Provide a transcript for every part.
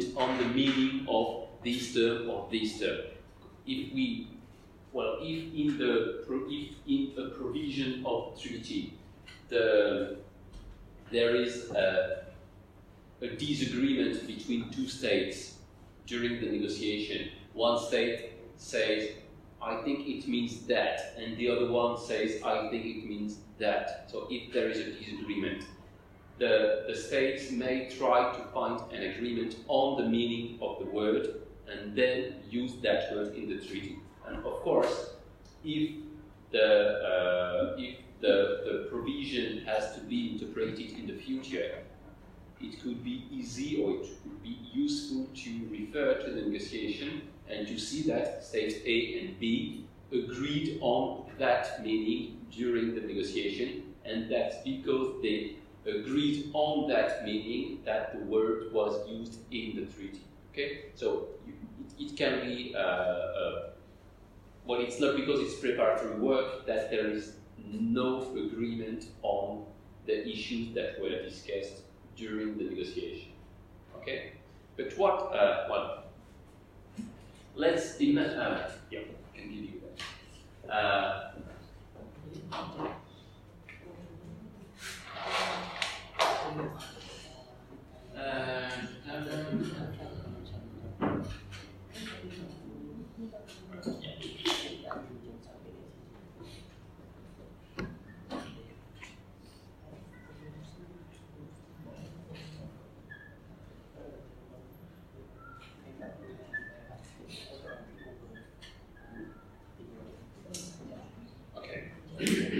agreement on the meaning of this term or this term. If in a provision of treaty there is a disagreement between two states during the negotiation, one state says, I think it means that, and the other one says, I think it means that. So if there is a disagreement, the states may try to find an agreement on the meaning of the word and then use that word in the treaty. And of course, if the provision has to be interpreted in the future, it could be easy or it could be useful to refer to the negotiation and to see that states A and B agreed on that meaning during the negotiation, and that's because they agreed on that meaning that the word was used in the treaty. Okay, so it can be well, it's not because it's preparatory work that there is no agreement on the issues that were discussed during the negotiation. Okay, but what? Well, let's imagine. Yeah, I can give you that.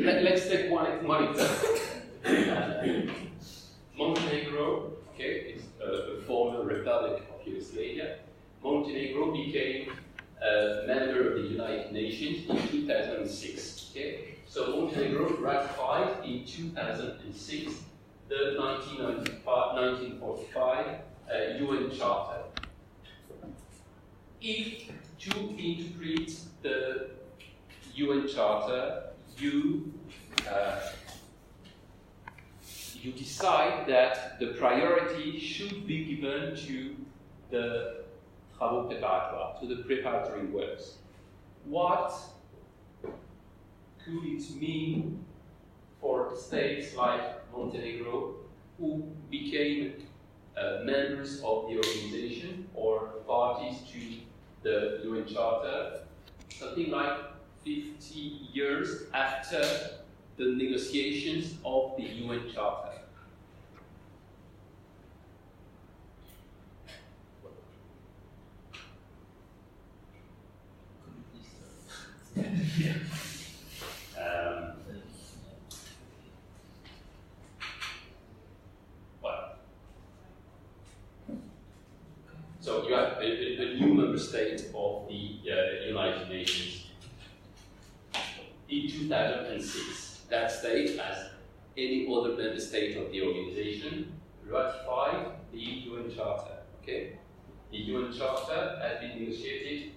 Let's take one example. Montenegro, okay, is a former republic of Yugoslavia. Montenegro became a member of the United Nations in 2006. Okay, so Montenegro ratified in 2006 the 1945 UN Charter. If to interpret the UN Charter, you decide that the priority should be given to the travaux préparatoires, to the preparatory works. What could it mean for states like Montenegro, who became members of the organization or parties to the UN Charter, something like 50 years after the negotiations of the UN Charter? So you have a new member state of the United Nations. In 2006, that state, as any other member state of the organization, ratified the UN Charter. Okay, the UN Charter had been negotiated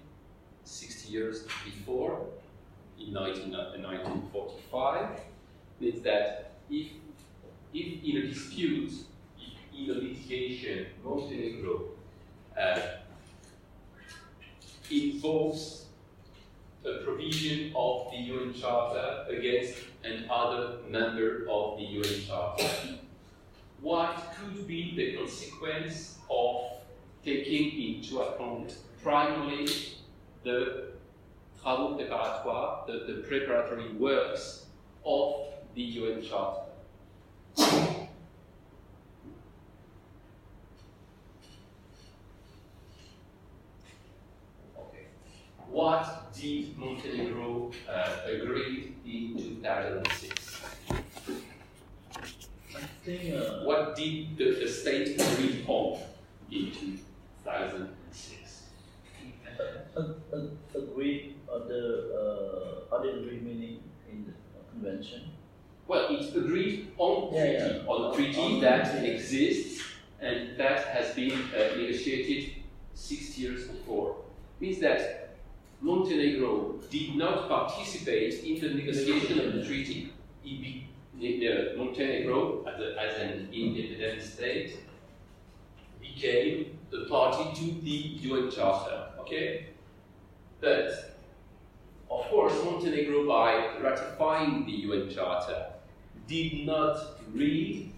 60 years before, in 1945. Means that if in a dispute, if in a litigation, Montenegro invokes a provision of the UN Charter against another member of the UN Charter, what could be the consequence of taking into account primarily the travaux préparatoires, the preparatory works of the UN Charter? What did Montenegro agree in 2006? I think. What did the state agree on in 2006? Agreed on the auditory meaning in the convention. Well, it agreed on the treaty that exists and that has been negotiated 6 years before. Means that Montenegro did not participate in the negotiation of the treaty. Montenegro, as an independent state, became a party to the UN Charter. Okay, but of course, Montenegro, by ratifying the UN Charter, did not read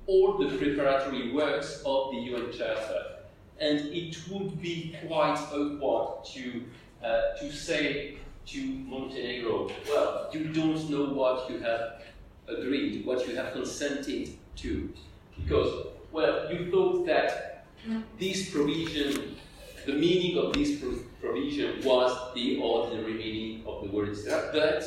all the preparatory works of the UN Charter, and it would be quite awkward to say to Montenegro, well, you don't know what you have agreed, what you have consented to, because, well, you thought that this provision, the meaning of this provision was the ordinary meaning of the word itself, but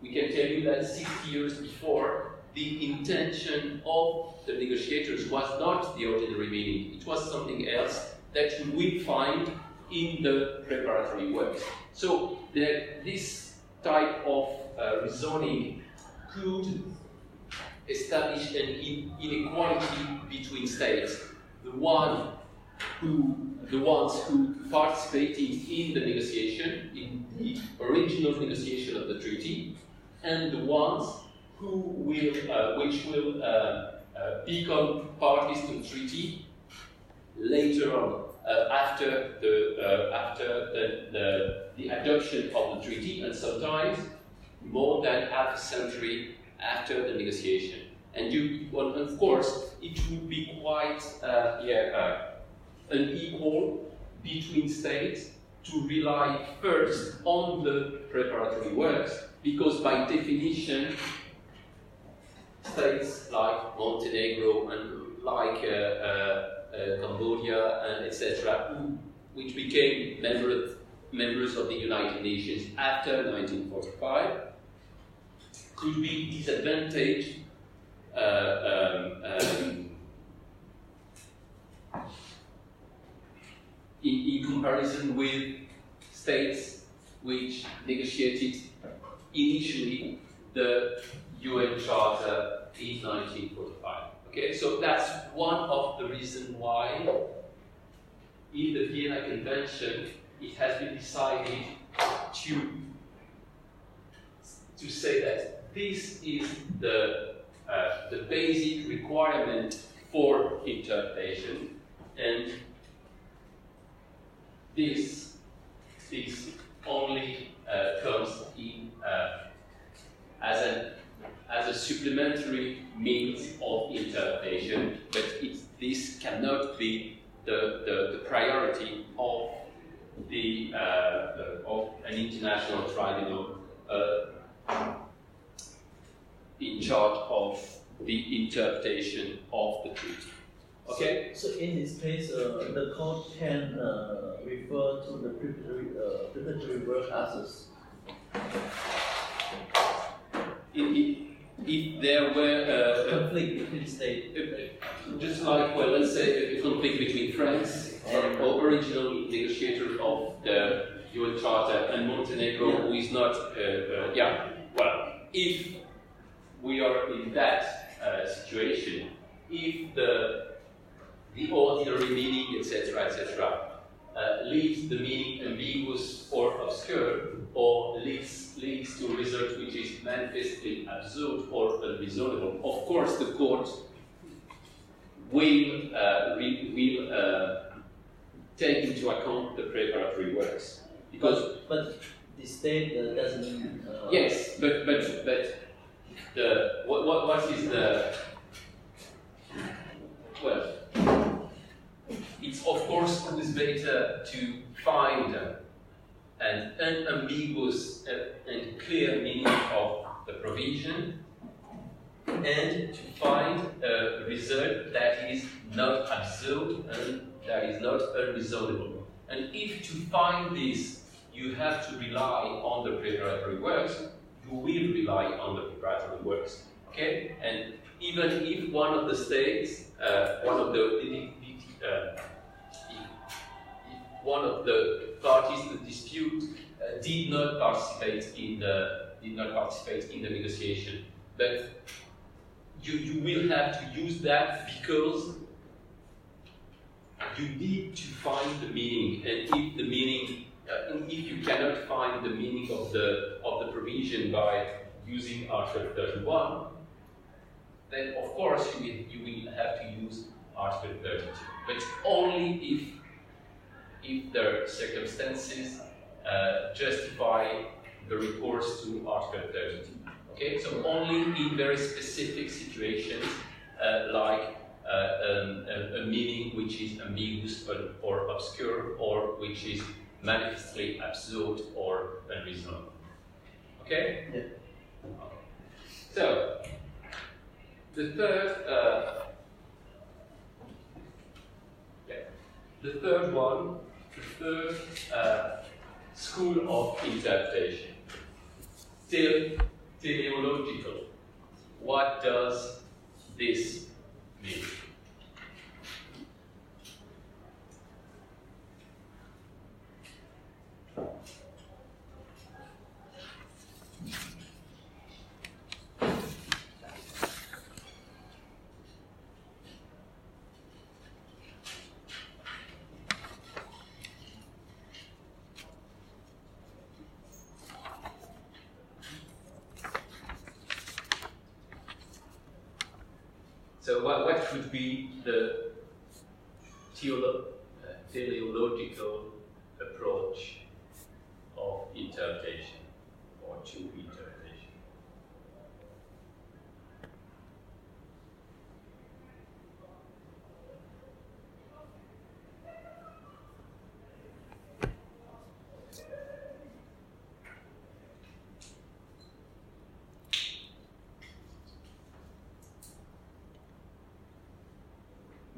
we can tell you that 60 years before, the intention of the negotiators was not the ordinary meaning, it was something else that you will find in the preparatory works. So this type of reasoning could establish an inequality between states. The ones who participated in the negotiation, in the original negotiation of the treaty, and the ones who will, which will become parties to the treaty later on, after the adoption of the treaty, and sometimes more than half a century after the negotiation. And of course, it would be quite unequal between states to rely first on the preparatory works, because by definition, states like Montenegro and like Cambodia and etc., which became members of the United Nations after 1945, could be disadvantaged in comparison with states which negotiated initially the UN Charter in 1945. Okay, so that's one of the reasons why in the Vienna Convention it has been decided to say that this is the basic requirement for interpretation, and this only comes in as a supplementary means of interpretation, but this cannot be the priority of of an international tribunal in charge of the interpretation of the treaty. Okay? So in this case, the court can refer to the preparatory work as if there were a conflict between states, just like, well, let's say a conflict between France or original negotiator of the UN Charter and Montenegro, who is not, well, if we are in that situation, if the ordinary meaning, etc., leaves the meaning ambiguous or obscure, or leads to a result which is manifestly absurd or unreasonable, of course the court will take into account the preparatory works. Because but the state doesn't. Yes, but what is the, well, it's of course always better to find an unambiguous and clear meaning of the provision, and to find a result that is not absurd and that is not unreasonable. And if to find this you have to rely on the preparatory works, you will rely on the preparatory works. Okay? And even if one of the states, one of the parties to the dispute did not participate in the negotiation, but you will have to use that because you need to find the meaning, and if the meaning, if you cannot find the meaning of the provision by using Article 31, then of course you will have to use Article 32, but only if the circumstances justify the recourse to Article 32. Okay, so only in very specific situations, like a meaning which is ambiguous or obscure, or which is manifestly absurd or unreasonable. Okay? Yeah. Okay. So, the third school of interpretation, teleological. What does this mean? So what could be the teleological approach of interpretation, or to interpretation?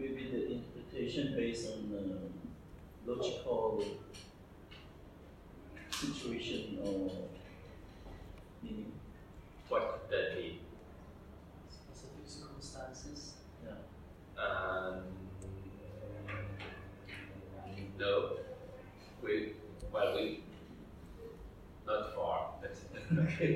Maybe the interpretation based on logical situation or meaning. What could that be? Specific circumstances. Yeah. No, we not far. Okay.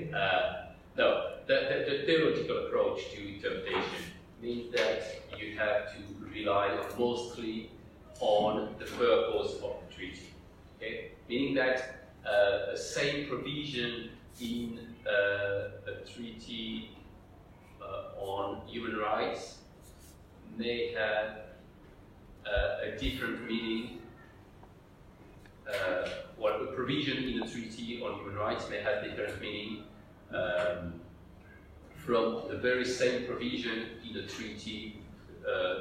No, the theoretical approach to interpretation means that you have to rely mostly on the purpose of the treaty. Okay, meaning that a same provision in a treaty on human rights may have a different meaning. Well, a provision in a treaty on human rights may have different meaning from the very same provision in a treaty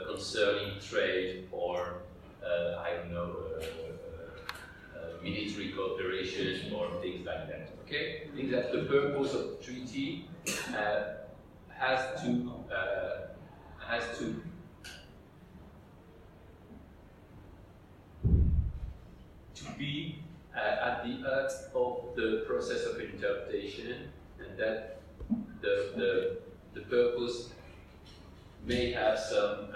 concerning trade or, I don't know, military cooperation or things like that. Okay? I think that the purpose of the treaty has to be at the heart of the process of interpretation, and that the purpose may have some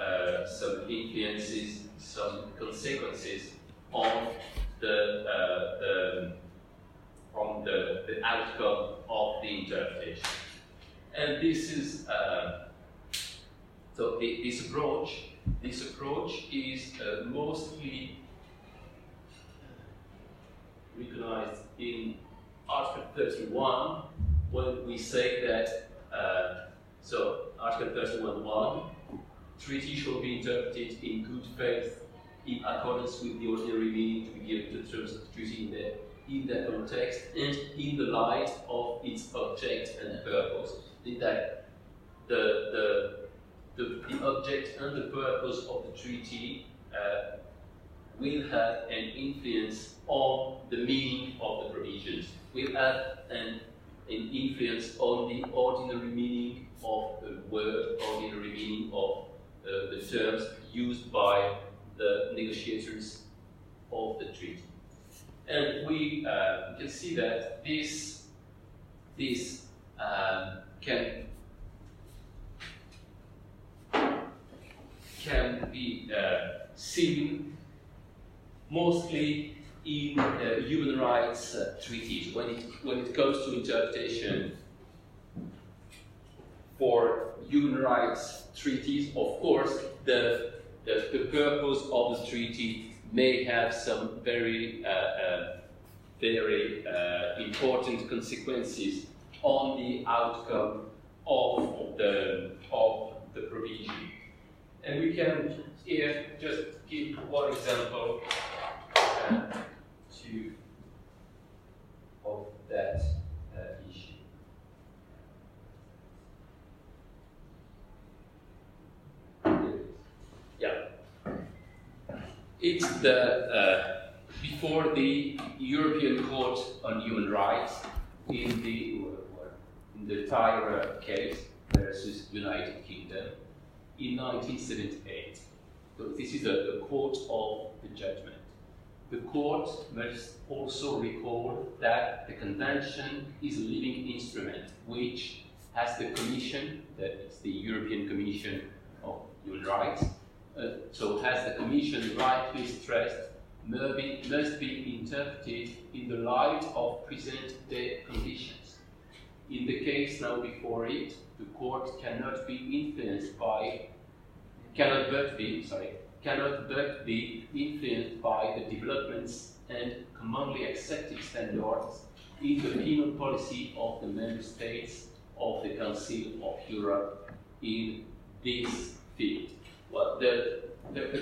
influences, some consequences on the outcome of the interpretation. And this is so this approach is mostly recognized in Article 31 when we say that so Article 31.1, treaty shall be interpreted in good faith in accordance with the ordinary meaning to be given to the terms of the treaty in that context and in the light of its object and purpose. That the object and the purpose of the treaty will have an influence on the meaning of the provisions, will have an influence on the ordinary meaning of the word, ordinary meaning of the terms used by the negotiators of the treaty. And we can see that this can be seen mostly in human rights treaties when it comes to interpretation for human rights treaties. Of course, the purpose of the treaty may have some very important consequences on the outcome of the provision, and we can here, just give one example of that issue. Yeah, it's the before the European Court on Human Rights in the Tyre case versus United Kingdom in 1978. So this is a quote of the judgment. The court must also recall that the convention is a living instrument which has the Commission, that is the European Commission of Human Rights, so has the Commission rightly stressed, must be interpreted in the light of present-day conditions. In the case now before it, the court cannot but be influenced by the developments and commonly accepted standards in the penal policy of the member states of the Council of Europe in this field. Well, the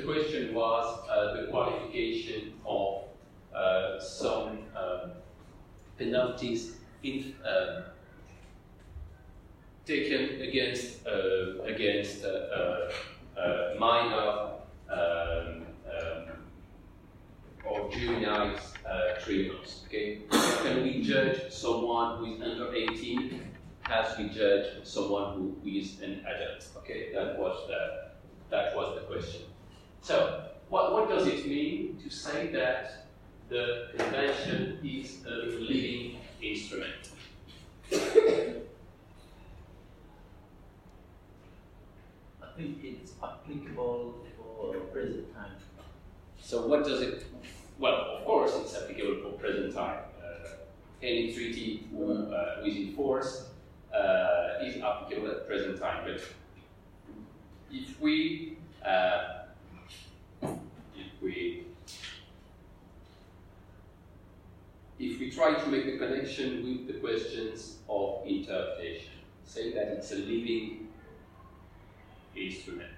question was the qualification of some penalties taken against minor or juvenile criminals. Okay, can we judge someone who is under 18 as we judge someone who is an adult? Okay, that was the question. So, what does it mean to say that the convention is a living instrument? I think it's applicable for present time. So what does it, well, of course it's applicable for present time. Any treaty with in force is applicable at present time. But if we try to make the connection with the questions of interpretation, say that it's a living instrument.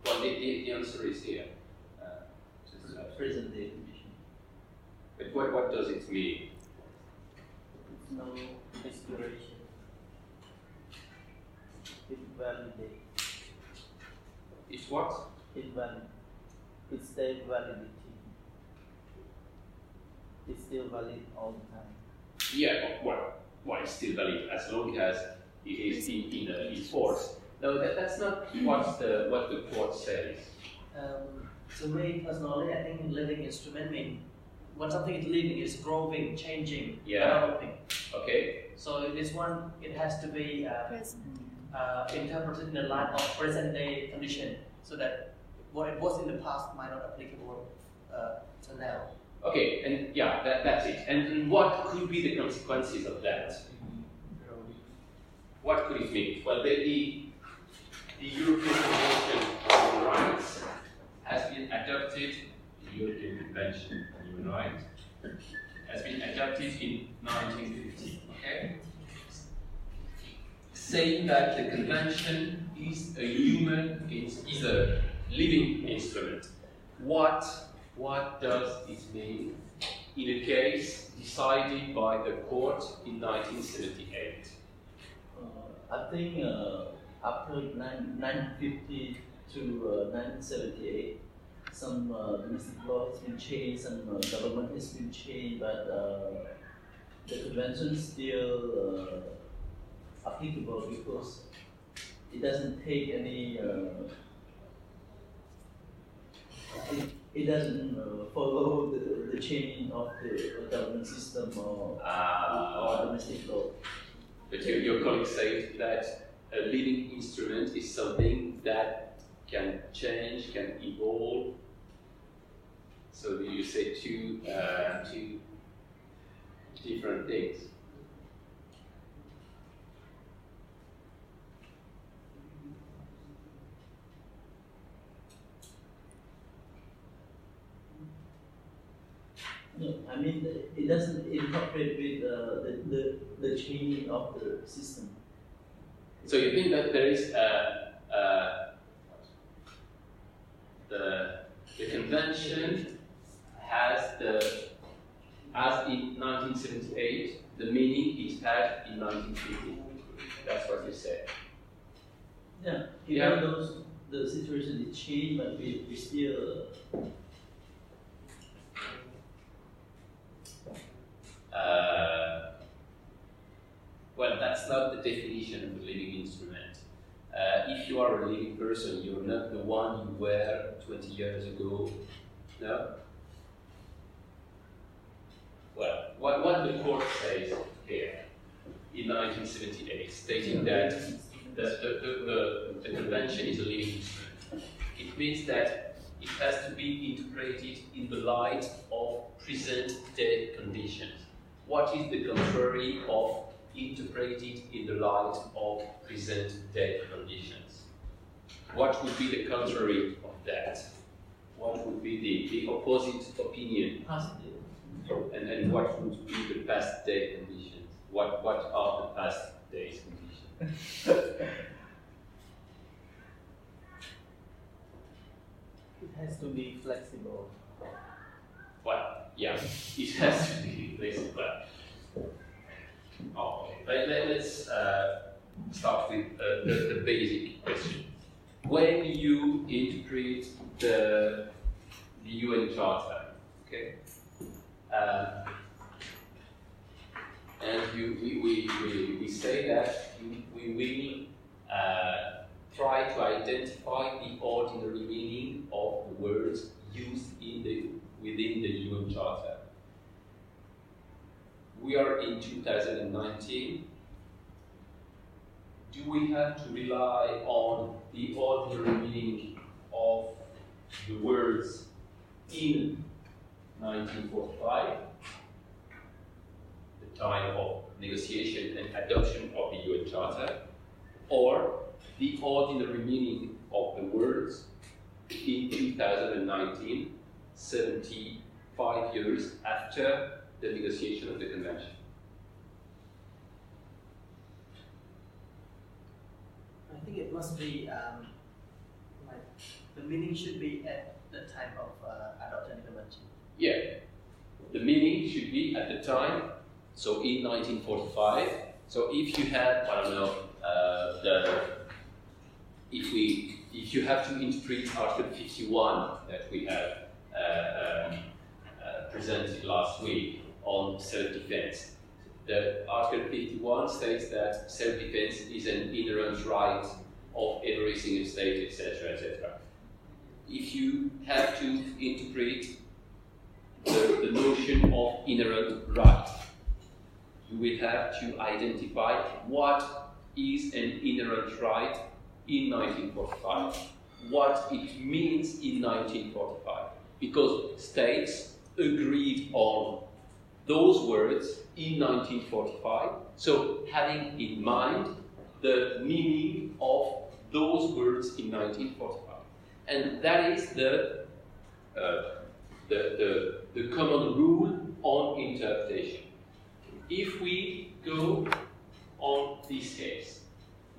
Well, the answer is here. Present day condition. But what does it mean? It's no expiration. It validates. It's what? It valid. It's the validity. It's still valid all the time. Yeah, well, it's still valid as long as it is in force. No, that's not what the court says. To me personally, I think living instrument means when something is living, it's growing, changing, developing. Okay. So this one, it has to be interpreted in the light of present day condition, so that what it was in the past might not applicable to now. Okay, and yeah, that's it. And what could be the consequences of that? What could it mean? Well, the European Convention on Human Rights has been adopted, the European Convention on Human Rights has been adopted in 1950, okay? Saying that the convention is a living instrument. What does it mean in a case decided by the court in 1978? I think after 1950 to 1978, some domestic law has been changed, some government has been changed, but the convention is still applicable because it doesn't take any. It doesn't follow the change of the government system or domestic law. But your colleague said that a living instrument is something that can change, can evolve. So you say two different things. No, I mean it doesn't incorporate with the changing of the system. So you think that there is the convention has as in 1978, the meaning it had in 1950. That's what you said. Yeah, even though the situation is changed, but we still. Well, that's not the definition of a living instrument. If you are a living person, you're not the one you were 20 years ago. No? Well, what the court says here in 1978, stating that the convention is a living instrument, it means that it has to be interpreted in the light of present-day conditions. What is the contrary of interpreted in the light of present-day conditions? What would be the contrary of that? What would be the opposite opinion? Positive. And what would be the past day conditions? What are the past days conditions? It has to be flexible. Well, yeah, it has to be flexible. Okay, let's start with the basic question. When you interpret the UN Charter, okay, and we say that we will try to identify the ordinary meaning of the words used within the UN Charter. We are in 2019. Do we have to rely on the ordinary meaning of the words in 1945, the time of negotiation and adoption of the UN Charter, or the ordinary meaning of the words in 2019, 75 years after the negotiation of the convention? I think it must be like the meaning should be at the time of adopting the convention. Yeah, the meaning should be at the time. So in 1945. So if you had, I don't know, if you have to interpret Article 51 that we have presented last week on self-defense. The Article 51 states that self-defense is an inherent right of every single state, etc., etc. If you have to interpret the notion of inherent right, you will have to identify what is an inherent right in 1945, what it means in 1945, because states agreed on those words in 1945, so having in mind the meaning of those words in 1945. And that is the common rule on interpretation. If we go on this case,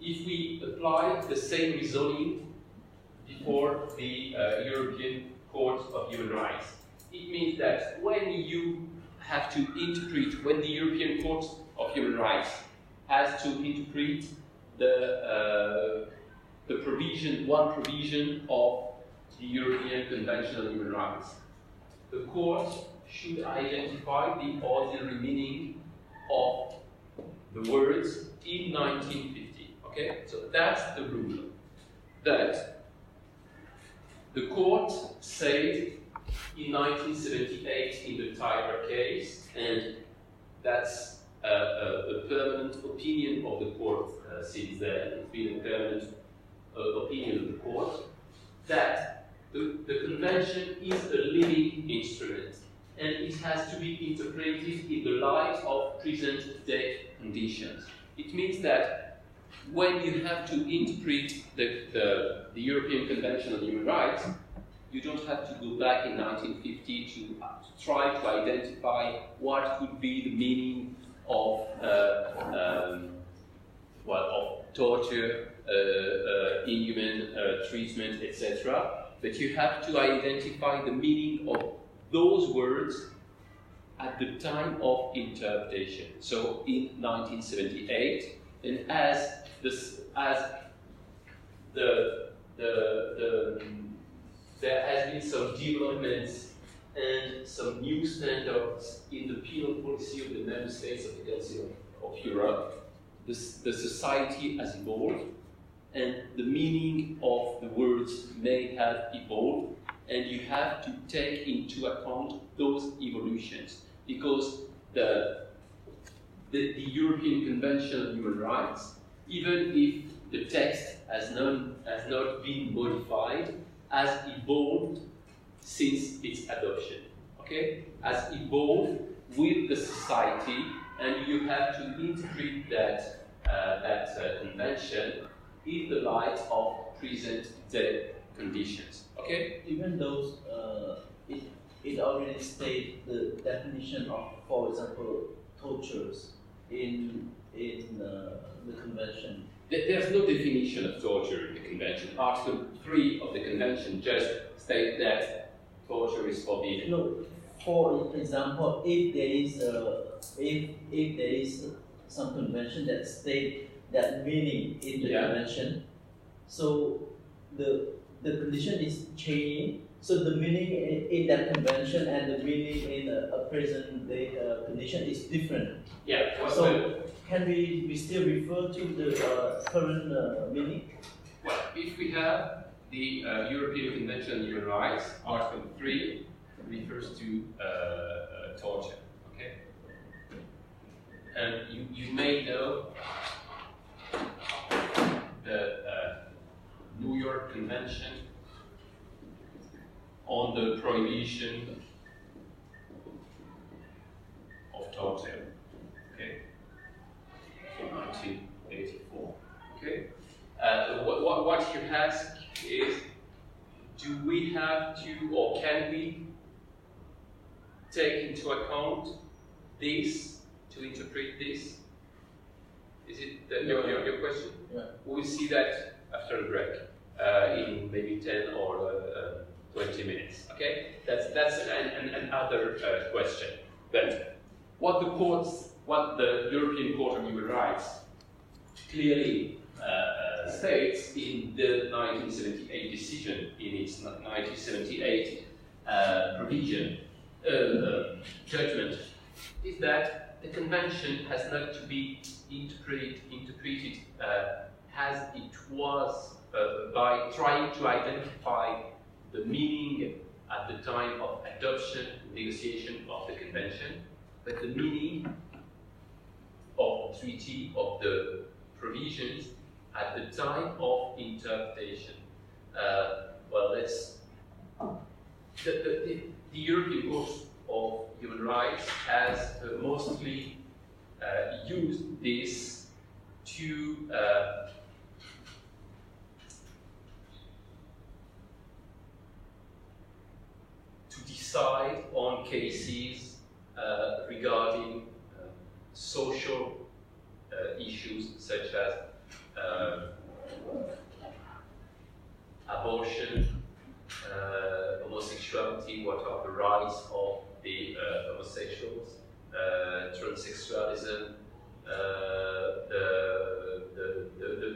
if we apply the same reasoning before the European Court of Human Rights, it means that when you have to interpret, when the European Court of Human Rights has to interpret the provision, one provision of the European Convention on Human Rights, the court should identify the ordinary meaning of the words in 1950. Okay, so that's the rule. That the court said in 1978 in the Tiber case, and that's a permanent opinion of the court since then. It's been a permanent opinion of the court that the convention is a living instrument, and it has to be interpreted in the light of present-day conditions. It means that when you have to interpret the European Convention on Human Rights, you don't have to go back in 1950 to try to identify what could be the meaning of of torture, inhuman treatment, etc. but you have to identify the meaning of those words at the time of interpretation. So in 1978, and as there has been some developments and some new standards in the penal policy of the member states of the Council of Europe, the society has evolved, and the meaning of the words may have evolved, and you have to take into account those evolutions, because the European Convention on Human Rights, even if the text has not been modified, has evolved since its adoption. Okay, has evolved with the society, and you have to interpret that convention in the light of present day conditions. Okay, even though it already states the definition of, for example, tortures in the convention. There's no definition of torture in the convention. Article 3 of the convention just states that torture is forbidden. No, for example, if there is some convention that states that meaning in the convention, so the condition is changing. So the meaning in that convention and the meaning in a present day condition is different. Yeah. So can we still refer to the current meaning? Well, if we have the European Convention on Human Rights, Article 3 refers to torture. Okay. And you may know the New York Convention on the prohibition of torture, okay, from 1984. Okay, what you ask is, do we have to, or can we take into account this to interpret this? Is it your question? Yeah. We'll see that after the break, in maybe 10 or 20 minutes. Okay, that's another question. But what the European Court of Human Rights clearly states in the 1978 decision, in its 1978 provision judgment, is that the convention has not to be interpreted as it was by trying to identify the meaning at the time of adoption, negotiation of the convention, but the meaning of the treaty, of the provisions at the time of interpretation. The European Court of Human Rights has mostly used this to decide on cases regarding social issues such as abortion, homosexuality, what are the rights of the homosexuals, transsexualism,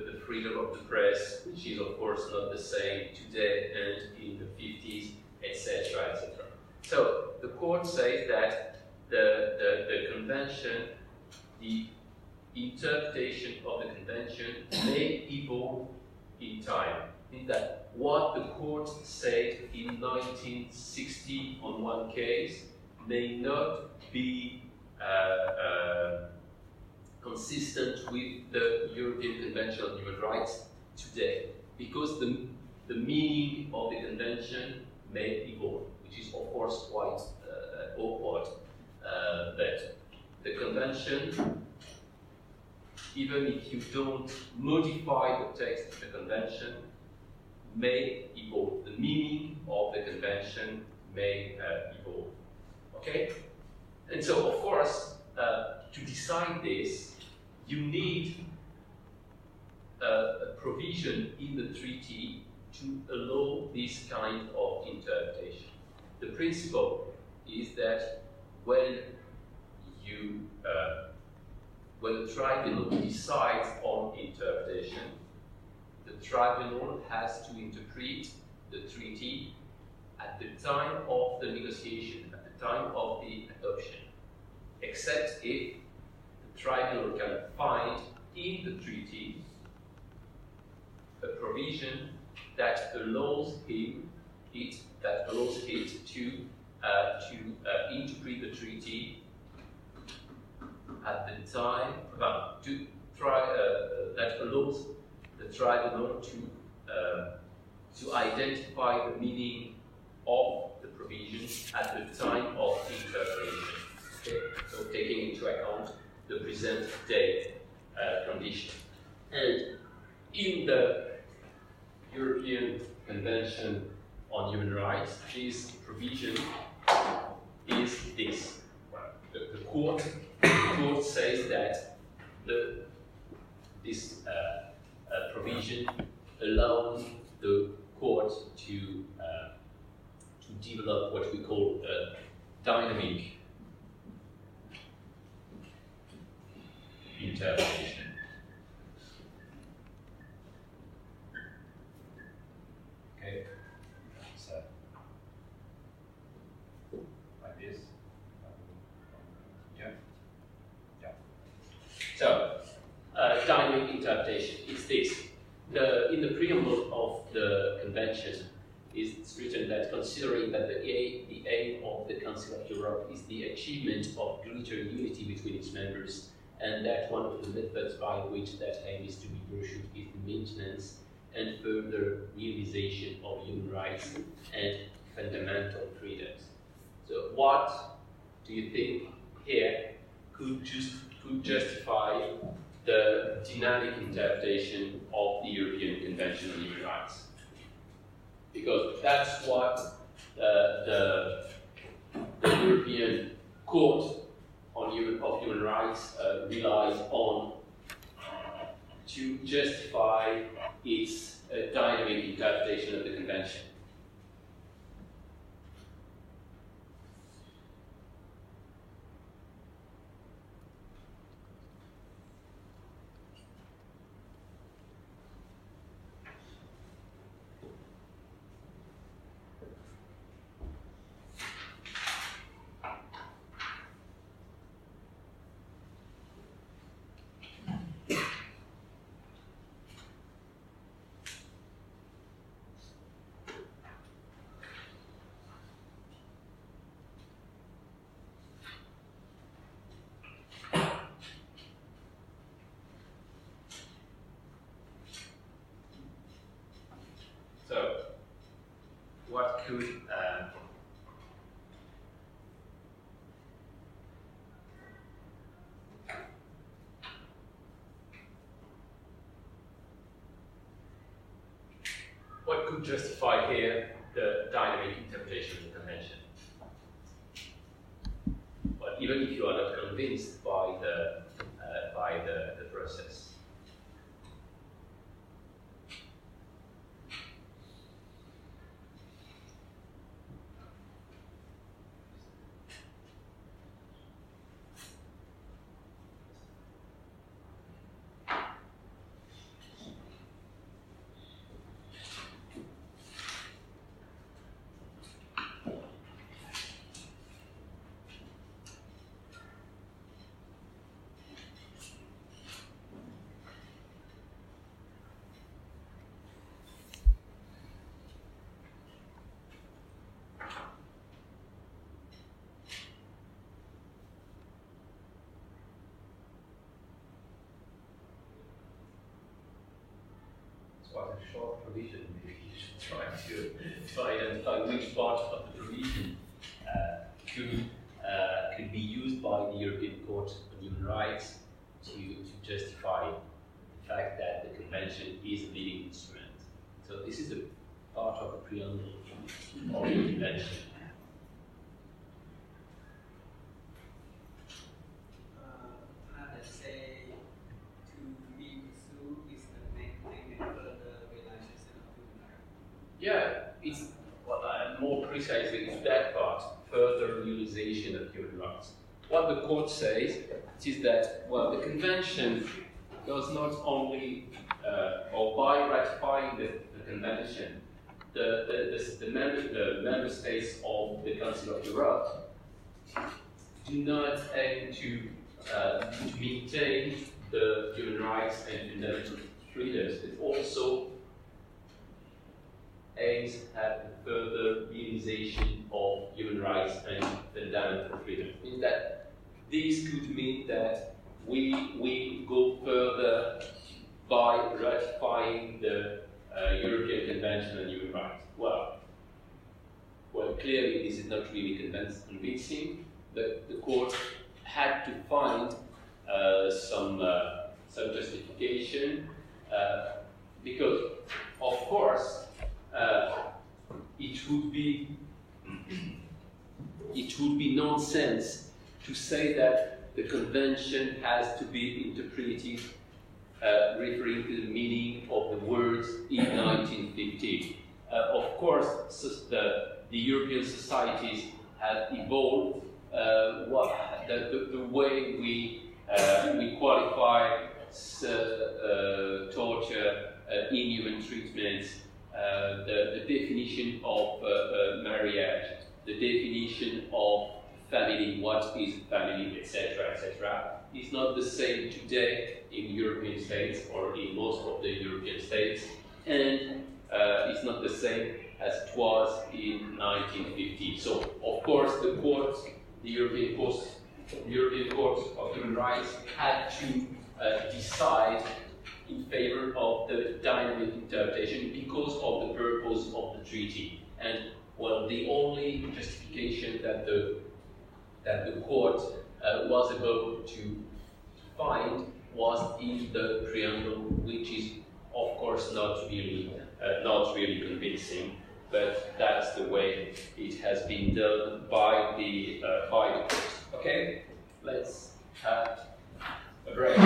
the freedom of the press, which is of course not the same today and in the 50s, etc., etc. So the court says that the convention, the interpretation of the convention may evolve in time. In that what the court said in 1960 on one case may not be consistent with the European Convention on Human Rights today, because the meaning of the convention may evolve, which is of course quite awkward. But the convention, even if you don't modify the text of the convention, may evolve. The meaning of the convention may evolve. Okay? And so, of course, to decide this, you need a provision in the treaty to allow this kind of interpretation. The principle is that when the tribunal decides on interpretation, the tribunal has to interpret the treaty at the time of the negotiation, at the time of the adoption, except if the tribunal can find in the treaty a provision that allows it to interpret the treaty at the time, that allows the tribunal to identify the meaning of the provision at the time of interpretation. Okay? So taking into account the present day condition. And in the European Convention on Human Rights, this provision is this. The court says that this provision allows the court to develop what we call a dynamic interpretation. Okay, so like this. Yeah. So, dynamic interpretation is this. In the preamble of the convention, it's written that considering that the aim of the Council of Europe is the achievement of greater unity between its members, and that one of the methods by which that aim is to be pursued is the maintenance and further realization of human rights and fundamental freedoms. So what do you think here could justify the dynamic interpretation of the European Convention on Human Rights? Because that's what the European Court of Human Rights relies on to justify its dynamic interpretation of the Convention. So, what could justify here the dynamic interpretation of the convention? But even if you are not convinced by the process. Quite a short provision. Maybe you should try to identify which part of the provision could be used by the European Court of Human Rights to justify the fact that the convention is a legal instrument. So this is a part of the preamble of the convention. Let's say to be pursued is the main thing and further realization of human rights. precisely to that part, further realization of human rights. What the court says is that, well, the convention does not only, or by ratifying the convention, the member states of the Council of Europe do not aim to maintain the human rights and fundamental freedoms. It also aims at the further realization of human rights and fundamental freedoms. Means that this could mean that we go further by ratifying the European Convention on Human Rights. Well, clearly this is not really convincing. The court had to find some justification because, of course, it would be nonsense to say that the convention has to be interpreted referring to the meaning of the words in 1950. Of course, the European societies have evolved. The way we qualify torture, inhuman treatments, the definition of marriage, the definition of family, what is family, etc., etc., is not the same today in European states or in most of the European states, and it's not the same as it was in 1950. So, of course, the European Court of Human Rights had to decide in favor of the dynamic interpretation because of the purpose of the treaty. And well, the only justification that the court was able to find was in the preamble, which is, of course, not really convincing. But that's the way it has been done by the court. Okay, let's have a break.